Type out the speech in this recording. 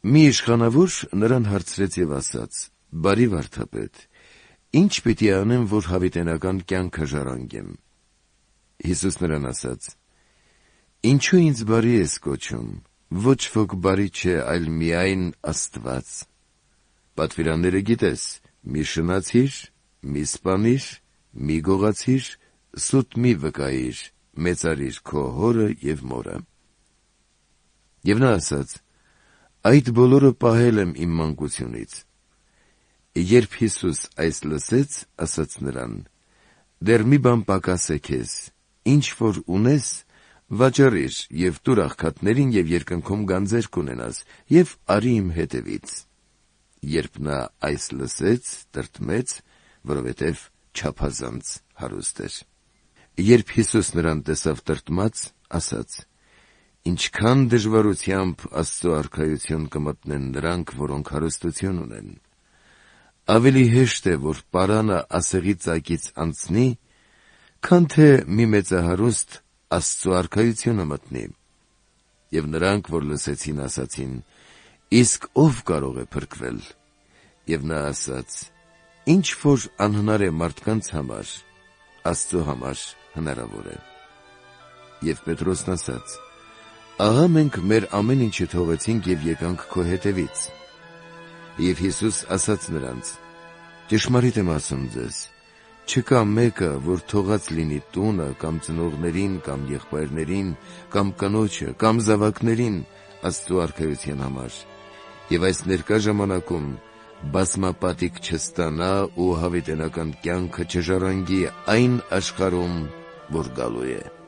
Մի իշխանավոր նրան հարցրեց եւ ասաց. «Բարի վարդապետ, ի՞նչ պիտի անեմ, որ հավիտենական կյանքը ժառանգեմ»։ Հիսուս նրան ասաց. «Ինչու ինձ բարի ես կոչում, ոչ ոք բարի չէ, այլ միայն Աստված։ Պատվիրանները գիտես. մի շնացիր, մի սպանիր, մի գողացիր, սուտ մի վկայիր, մեծարիր քո հորը եւ մորը»։ Եվ նա ասաց. «Այդ բոլորը պահել եմ իմ մանկությունից»։ Երբ Հիսուս այս լսեց, ասաց նրան. «Դեռ մի բան պակաս է քեզ, ինչ որ ունես, վաճառիր եւ տուր աղքատներին եւ երկնքում գանձեր կունենաս, եւ արի իմ հետեւից»։ Երբ նա այս լսեց, տրտմեց, որովհետեւ չափազանց հարուստ էր։ Երբ Հիսուս նրան տեսավ տրտմած, ասաց. «Ինչքան դժվարությամբ Աստծո արքայություն կմտնեն նրանք, որոնք հարստություն ունեն։ Ավելի հեշտ է, որ պարանը ասեղի ծակից անցնի, քան թե մի մեծահարուստ Աստծո արքայությունը մտնի»։ Եվ նրանք, որ լսեցին, ասացին. «Իսկ ով կարող է փրկվել»։ Եվ նա ասաց. «Ինչ որ անհնար է մարդկանց համար, Աստծո համար հնարավոր է»։ Եվ Պետրոսն ասաց. «Ահա մենք մեր ամեն ինչը թողեցինք եւ եկանք քո հետևից»։ Եվ Հիսուս ասաց նրանց. «Ճշմարիտ եմ ասում ձեզ, չկա մեկը, որ թողած լինի տունը, կամ ծնողներին, կամ եղբայրներին, կամ կնոջը, կամ զավակներին Աստծո արքայության համար, եւ այս ներկա ժամանակում բազմապատիկ չստանա ու հավիտենական կյանքը չժառանգի այն աշխարհում, որ գալու է»։